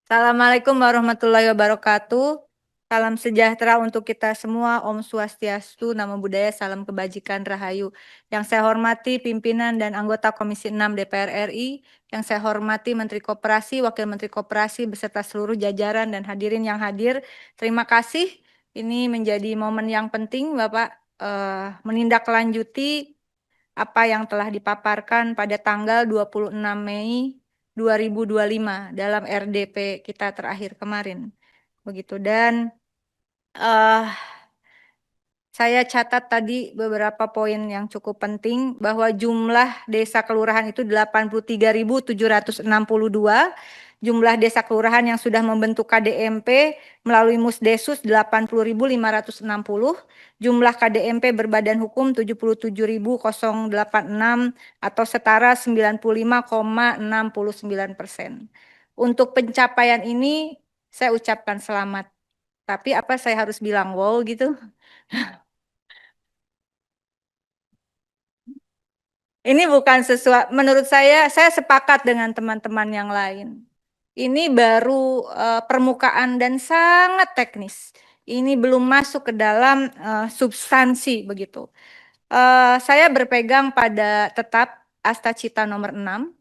Assalamualaikum warahmatullahi wabarakatuh. Salam sejahtera untuk kita semua. Om Swastiastu, Namo Buddhaya, salam kebajikan, rahayu. Yang saya hormati pimpinan dan anggota Komisi 6 DPR RI, yang saya hormati Menteri Koperasi, Wakil Menteri Koperasi, beserta seluruh jajaran dan hadirin yang hadir. Terima kasih. Ini menjadi momen yang penting, Bapak, menindaklanjuti apa yang telah dipaparkan pada tanggal 26 Mei 2025 dalam RDP kita terakhir kemarin. Begitu. Dan eh, saya catat tadi beberapa poin yang cukup penting bahwa jumlah desa kelurahan itu 83.762, jumlah desa kelurahan yang sudah membentuk KDMP melalui Musdesus 80.560, jumlah KDMP berbadan hukum 77.086 atau setara 95,69%. Untuk pencapaian ini saya ucapkan selamat. Tapi apa saya harus bilang wow gitu? Ini bukan sesuatu, menurut saya sepakat dengan teman-teman yang lain. Ini baru permukaan dan sangat teknis. Ini belum masuk ke dalam substansi begitu. Saya berpegang pada tetap Asta Cita nomor 6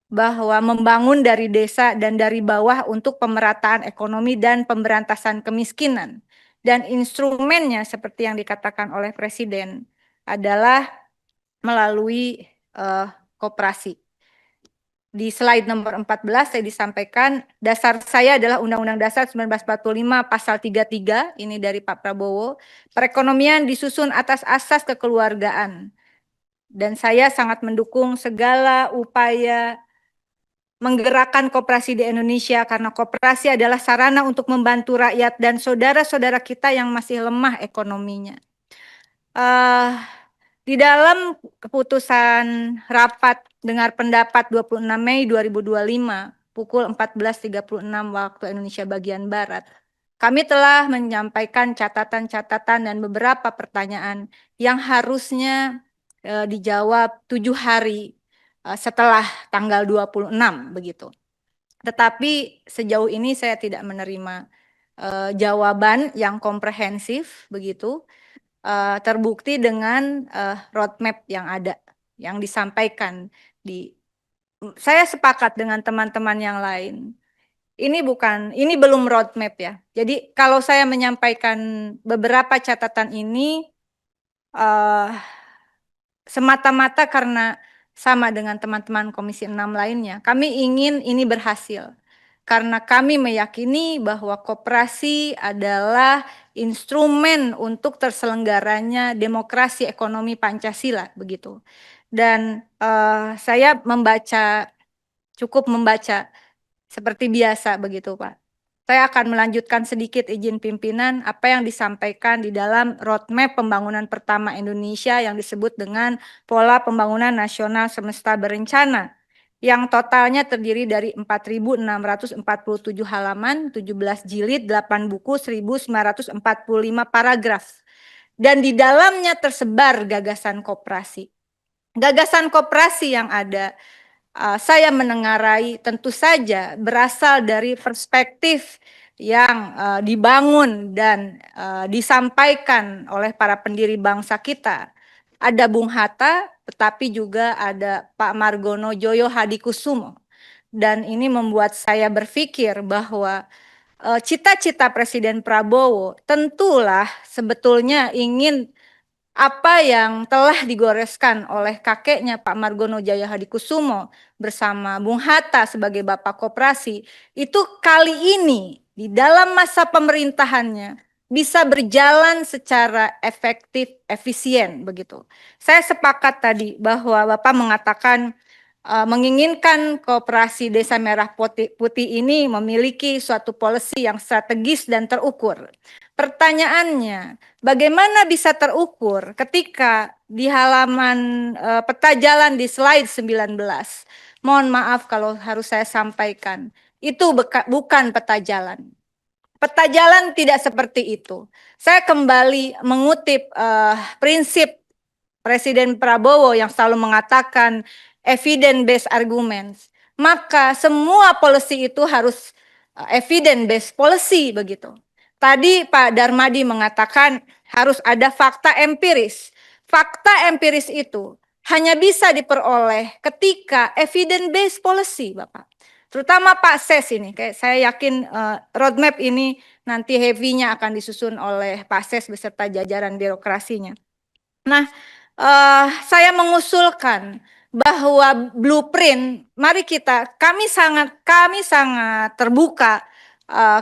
bahwa membangun dari desa dan dari bawah untuk pemerataan ekonomi dan pemberantasan kemiskinan. Dan instrumennya seperti yang dikatakan oleh Presiden adalah melalui koperasi. Di slide nomor 14 saya disampaikan dasar saya adalah Undang-Undang Dasar 1945 pasal 33, ini dari Pak Prabowo. Perekonomian disusun atas asas kekeluargaan. Dan saya sangat mendukung segala upaya menggerakkan koperasi di Indonesia karena koperasi adalah sarana untuk membantu rakyat dan saudara-saudara kita yang masih lemah ekonominya. Di dalam keputusan rapat dengar pendapat 26 Mei 2025 pukul 14.36 waktu Indonesia bagian Barat, kami telah menyampaikan catatan-catatan dan beberapa pertanyaan yang harusnya dijawab 7 hari setelah tanggal 26 begitu. Tetapi sejauh ini saya tidak menerima jawaban yang komprehensif begitu. Terbukti dengan roadmap yang ada, yang disampaikan saya sepakat dengan teman-teman yang lain. Ini belum roadmap ya. Jadi kalau saya menyampaikan beberapa catatan ini uh, semata-mata karena sama dengan teman-teman Komisi 6 lainnya. Kami ingin ini berhasil. Karena kami meyakini bahwa koperasi adalah instrumen untuk terselenggaranya demokrasi ekonomi Pancasila begitu. Dan saya cukup membaca seperti biasa begitu Pak. Saya akan melanjutkan sedikit izin pimpinan apa yang disampaikan di dalam roadmap pembangunan pertama Indonesia yang disebut dengan Pola Pembangunan Nasional Semesta Berencana, yang totalnya terdiri dari 4.647 halaman, 17 jilid, 8 buku, 1.945 paragraf. Dan di dalamnya tersebar gagasan koperasi. Gagasan koperasi yang ada, saya menengarai tentu saja berasal dari perspektif yang dibangun dan disampaikan oleh para pendiri bangsa kita. Ada Bung Hatta, tetapi juga ada Pak Margono Joyo Hadikusumo. Dan ini membuat saya berpikir bahwa cita-cita Presiden Prabowo tentulah sebetulnya ingin apa yang telah digoreskan oleh kakeknya Pak Margono Jaya Hadikusumo bersama Bung Hatta sebagai Bapak Koperasi, itu kali ini di dalam masa pemerintahannya bisa berjalan secara efektif, efisien begitu. Saya sepakat tadi bahwa Bapak mengatakan menginginkan Koperasi Desa Merah Putih ini memiliki suatu policy yang strategis dan terukur. Pertanyaannya, bagaimana bisa terukur ketika di halaman peta jalan di slide 19, mohon maaf kalau harus saya sampaikan, itu bukan peta jalan. Peta jalan tidak seperti itu. Saya kembali mengutip prinsip Presiden Prabowo yang selalu mengatakan evidence based arguments. Maka semua policy itu harus evidence based policy begitu. Tadi Pak Darmadi mengatakan harus ada fakta empiris. Fakta empiris itu hanya bisa diperoleh ketika evidence based policy, Bapak. Terutama Pak Ses ini, kayak saya yakin roadmap ini nanti heavy-nya akan disusun oleh Pak Ses beserta jajaran birokrasinya. Nah, saya mengusulkan bahwa blueprint, mari kami sangat terbuka,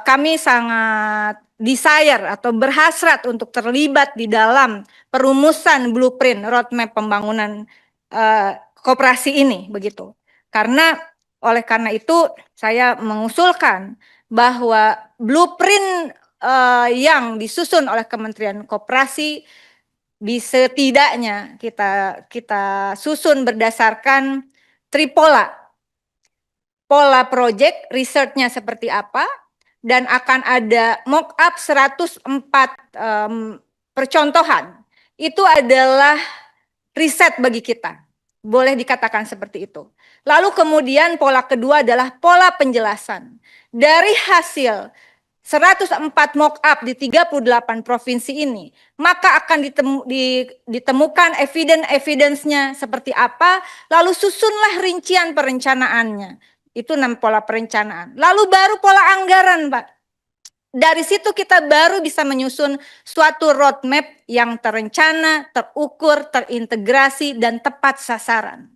kami sangat desire atau berhasrat untuk terlibat di dalam perumusan blueprint roadmap pembangunan koperasi ini begitu. Oleh karena itu saya mengusulkan bahwa blueprint yang disusun oleh Kementerian Koperasi setidaknya kita susun berdasarkan tripola. Pola project, research-nya seperti apa, dan akan ada mock-up 104 percontohan. Itu adalah riset bagi kita. Boleh dikatakan seperti itu. Lalu kemudian pola kedua adalah pola penjelasan. Dari hasil 104 mock-up di 38 provinsi ini, maka akan ditemukan evidence-nya seperti apa, lalu susunlah rincian perencanaannya. Itu 6 pola perencanaan. Lalu baru pola anggaran, Pak. Dari situ kita baru bisa menyusun suatu roadmap yang terencana, terukur, terintegrasi, dan tepat sasaran.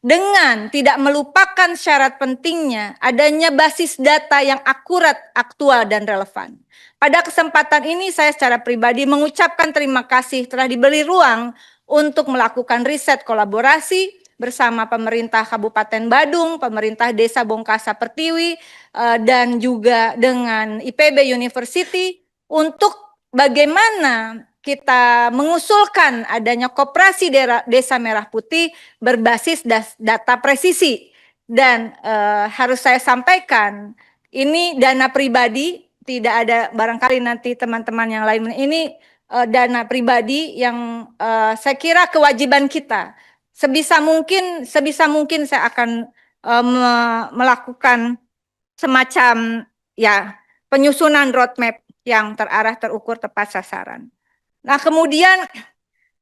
Dengan tidak melupakan syarat pentingnya adanya basis data yang akurat, aktual, dan relevan. Pada kesempatan ini saya secara pribadi mengucapkan terima kasih telah diberi ruang untuk melakukan riset kolaborasi bersama pemerintah Kabupaten Badung, pemerintah Desa Bongkasa Pertiwi, dan juga dengan IPB University untuk bagaimana kita mengusulkan adanya koperasi Desa Merah Putih berbasis data presisi. Dan harus saya sampaikan, ini dana pribadi, tidak ada barangkali nanti teman-teman yang lain, ini dana pribadi yang saya kira kewajiban kita. Sebisa mungkin saya akan melakukan semacam ya penyusunan roadmap yang terarah, terukur, tepat sasaran. Nah, kemudian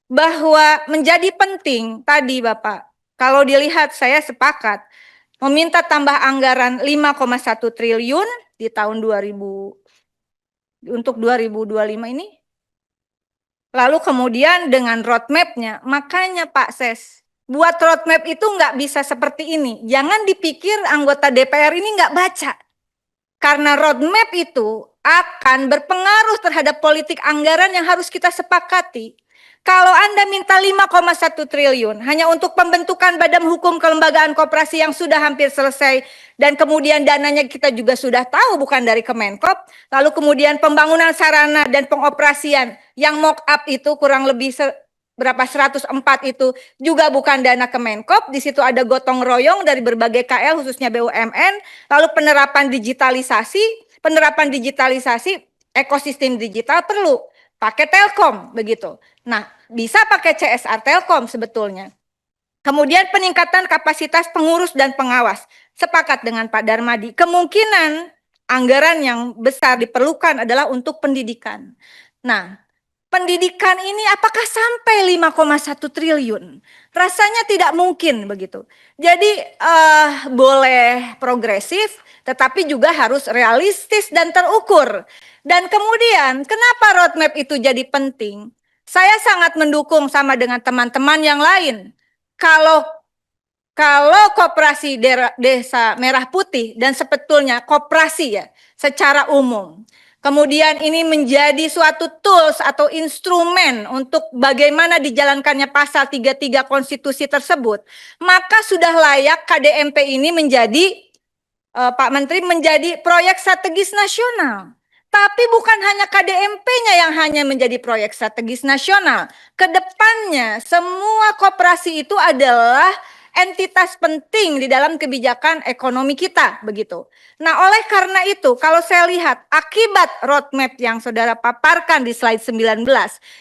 bahwa menjadi penting tadi Bapak, kalau dilihat saya sepakat meminta tambah anggaran 5,1 triliun di tahun 2000 untuk 2025 ini. Lalu kemudian dengan roadmap-nya, makanya Pak Ses, buat roadmap itu nggak bisa seperti ini. Jangan dipikir anggota DPR ini nggak baca. Karena roadmap itu akan berpengaruh terhadap politik anggaran yang harus kita sepakati. Kalau Anda minta 5,1 triliun hanya untuk pembentukan badan hukum kelembagaan koperasi yang sudah hampir selesai, dan kemudian dananya kita juga sudah tahu bukan dari Kemenkop, lalu kemudian pembangunan sarana dan pengoperasian yang mock up itu kurang lebih berapa 104 itu juga bukan dana Kemenkop, di situ ada gotong royong dari berbagai KL khususnya BUMN, lalu penerapan digitalisasi ekosistem digital perlu pakai Telkom begitu. Nah, bisa pakai CSR Telkom sebetulnya. Kemudian peningkatan kapasitas pengurus dan pengawas. Sepakat dengan Pak Darmadi, kemungkinan anggaran yang besar diperlukan adalah untuk pendidikan. Nah, pendidikan ini apakah sampai 5,1 triliun? Rasanya tidak mungkin begitu. Jadi boleh progresif, tetapi juga harus realistis dan terukur. Dan kemudian kenapa roadmap itu jadi penting? Saya sangat mendukung sama dengan teman-teman yang lain. Kalau koperasi Desa Merah Putih dan sebetulnya koperasi ya secara umum, kemudian ini menjadi suatu tools atau instrumen untuk bagaimana dijalankannya pasal 33 konstitusi tersebut, maka sudah layak KDMP ini menjadi, Pak Menteri, menjadi proyek strategis nasional. Tapi bukan hanya KDMP-nya yang hanya menjadi proyek strategis nasional. Kedepannya semua koperasi itu adalah entitas penting di dalam kebijakan ekonomi kita begitu. Nah, oleh karena itu kalau saya lihat akibat roadmap yang saudara paparkan di slide 19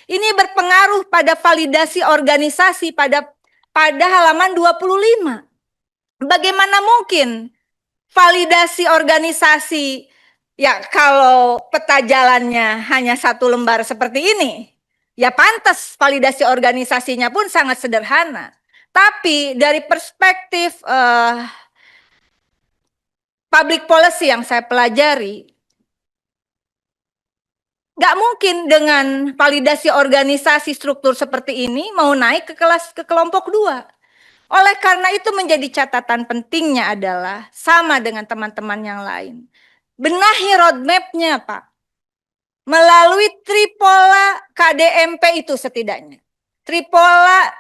ini berpengaruh pada validasi organisasi pada halaman 25. Bagaimana mungkin validasi organisasi Ya, kalau peta jalannya hanya 1 lembar seperti ini, ya pantas validasi organisasinya pun sangat sederhana. Tapi dari perspektif public policy yang saya pelajari, nggak mungkin dengan validasi organisasi struktur seperti ini mau naik ke kelompok 2. Oleh karena itu menjadi catatan pentingnya adalah sama dengan teman-teman yang lain. Benahi roadmap-nya, Pak. Melalui tripola KDMP itu setidaknya. Tripola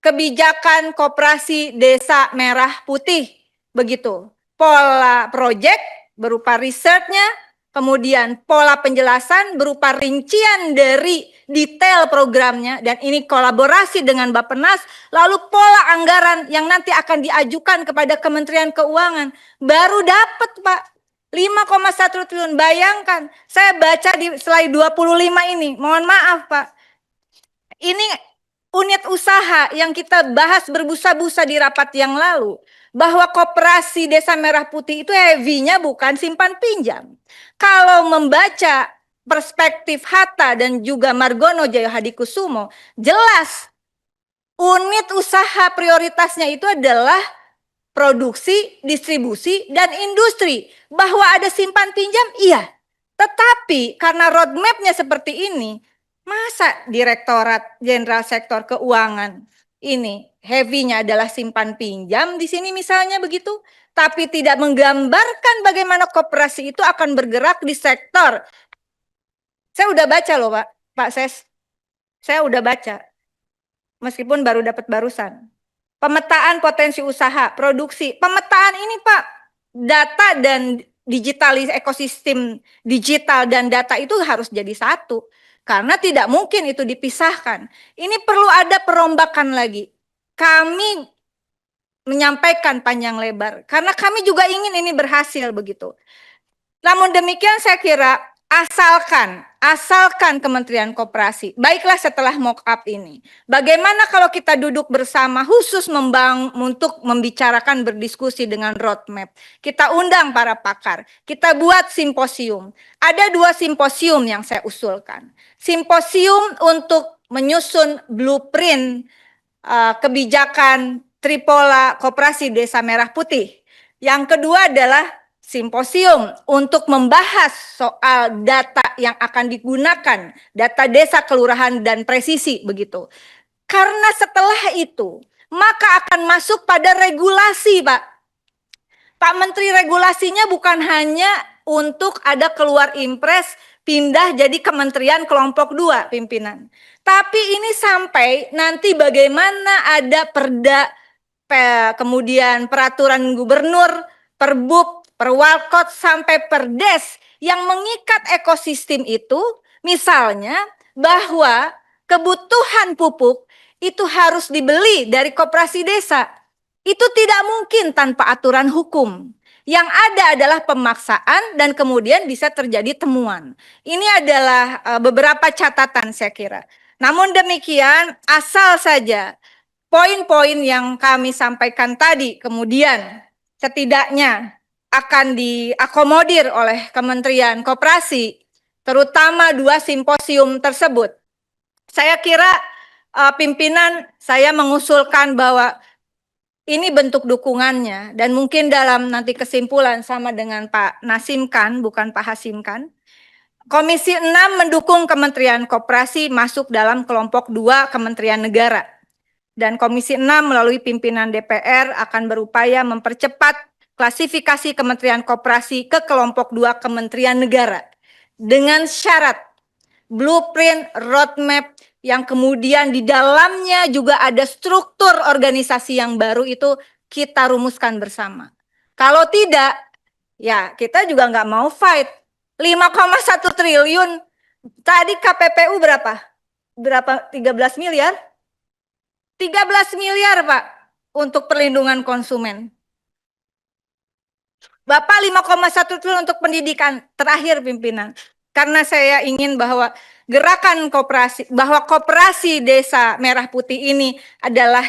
kebijakan koperasi desa merah putih. Begitu. Pola project berupa risetnya, kemudian pola penjelasan berupa rincian dari detail programnya, dan ini kolaborasi dengan Bappenas, lalu pola anggaran yang nanti akan diajukan kepada Kementerian Keuangan. Baru dapat, Pak. 5,1 triliun. Bayangkan, saya baca di slide 25 ini. Mohon maaf, Pak. Ini unit usaha yang kita bahas berbusa-busa di rapat yang lalu. Bahwa koperasi Desa Merah Putih itu heavy-nya bukan simpan pinjam. Kalau membaca perspektif Hatta dan juga Margono Jaya Hadikusumo, jelas unit usaha prioritasnya itu adalah produksi, distribusi, dan industri. Bahwa ada simpan pinjam, iya. Tetapi karena roadmap-nya seperti ini, masa Direktorat Jenderal Sektor Keuangan ini heavy-nya adalah simpan pinjam di sini misalnya begitu, tapi tidak menggambarkan bagaimana koperasi itu akan bergerak di sektor. Saya udah baca loh, Pak Ses. Saya udah baca. Meskipun baru dapat barusan. Pemetaan potensi usaha, produksi. Pemetaan ini, Pak, data dan digitalis ekosistem digital dan data itu harus jadi satu. Karena tidak mungkin itu dipisahkan. Ini perlu ada perombakan lagi. Kami menyampaikan panjang lebar. Karena kami juga ingin ini berhasil begitu. Namun demikian saya kira asalkan Kementerian Koperasi, baiklah setelah mock up ini, bagaimana kalau kita duduk bersama khusus untuk membicarakan berdiskusi dengan roadmap. Kita undang para pakar, kita buat simposium. Ada 2 simposium yang saya usulkan. Simposium untuk menyusun blueprint kebijakan tripola koperasi Desa Merah Putih. Yang kedua adalah simposium untuk membahas soal data yang akan digunakan, data desa, kelurahan, dan presisi begitu. Karena setelah itu, maka akan masuk pada regulasi, Pak. Pak Menteri, regulasinya bukan hanya untuk ada keluar impres, pindah jadi kementerian kelompok 2 pimpinan. Tapi ini sampai nanti bagaimana ada perda, kemudian peraturan gubernur, perbub, perwalkot, sampai perdes yang mengikat ekosistem itu, misalnya bahwa kebutuhan pupuk itu harus dibeli dari koperasi desa. Itu tidak mungkin tanpa aturan hukum. Yang ada adalah pemaksaan dan kemudian bisa terjadi temuan. Ini adalah beberapa catatan saya kira. Namun demikian, asal saja poin-poin yang kami sampaikan tadi kemudian setidaknya akan diakomodir oleh Kementerian Koperasi, terutama 2 simposium tersebut. Saya kira pimpinan saya mengusulkan bahwa ini bentuk dukungannya, dan mungkin dalam nanti kesimpulan sama dengan Pak Nasim Khan, bukan Pak Hasim Khan. Komisi 6 mendukung Kementerian Koperasi masuk dalam kelompok 2 Kementerian Negara. Dan Komisi 6 melalui pimpinan DPR akan berupaya mempercepat klasifikasi Kementerian Koperasi ke kelompok 2 Kementerian Negara. Dengan syarat blueprint, roadmap, yang kemudian di dalamnya juga ada struktur organisasi yang baru itu kita rumuskan bersama. Kalau tidak, ya kita juga nggak mau fight. 5,1 triliun, tadi KPPU berapa? 13 miliar? 13 miliar, Pak, untuk perlindungan konsumen. Bapak 5,1 triliun untuk pendidikan. Terakhir pimpinan, karena saya ingin bahwa gerakan koperasi, bahwa koperasi Desa Merah Putih ini adalah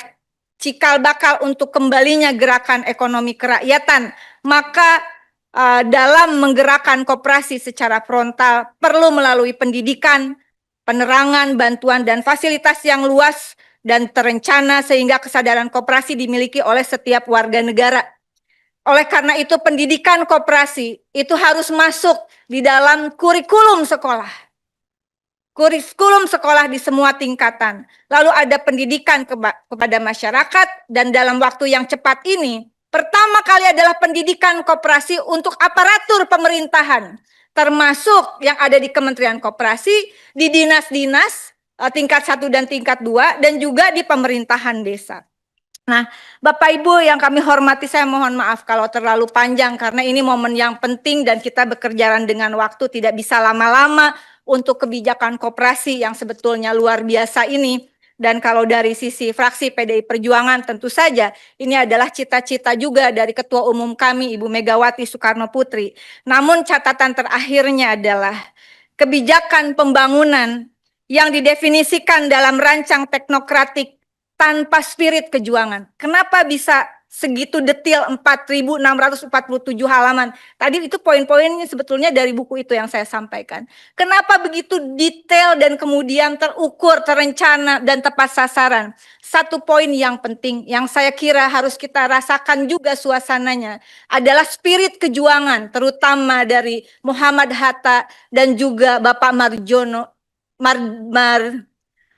cikal bakal untuk kembalinya gerakan ekonomi kerakyatan, maka dalam menggerakkan koperasi secara frontal perlu melalui pendidikan, penerangan, bantuan, dan fasilitas yang luas dan terencana sehingga kesadaran koperasi dimiliki oleh setiap warga negara. Oleh karena itu pendidikan koperasi itu harus masuk di dalam kurikulum sekolah. Kurikulum sekolah di semua tingkatan. Lalu ada pendidikan kepada masyarakat dan dalam waktu yang cepat ini, pertama kali adalah pendidikan koperasi untuk aparatur pemerintahan, termasuk yang ada di Kementerian Koperasi, di dinas-dinas tingkat 1 dan tingkat 2, dan juga di pemerintahan desa. Nah, Bapak Ibu yang kami hormati, saya mohon maaf kalau terlalu panjang karena ini momen yang penting dan kita bekerja dengan waktu, tidak bisa lama-lama untuk kebijakan koperasi yang sebetulnya luar biasa ini. Dan kalau dari sisi fraksi PDI Perjuangan tentu saja ini adalah cita-cita juga dari Ketua Umum kami Ibu Megawati Soekarno Putri. Namun catatan terakhirnya adalah kebijakan pembangunan yang didefinisikan dalam rancang teknokratik tanpa spirit kejuangan. Kenapa bisa segitu detail 4.647 halaman? Tadi itu poin-poinnya sebetulnya dari buku itu yang saya sampaikan. Kenapa begitu detail dan kemudian terukur, terencana, dan tepat sasaran? Satu poin yang penting yang saya kira harus kita rasakan juga suasananya adalah spirit kejuangan, terutama dari Muhammad Hatta dan juga Bapak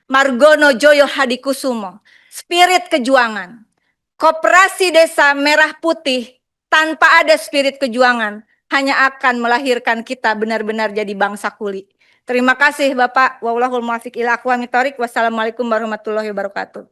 Margono Joyo Hadikusumo. Spirit kejuangan. Koperasi Desa Merah Putih tanpa ada spirit kejuangan hanya akan melahirkan kita benar-benar jadi bangsa kuli. Terima kasih Bapak. Wallahul muwaffiq ila aqwamit thoriq. Wassalamualaikum warahmatullahi wabarakatuh.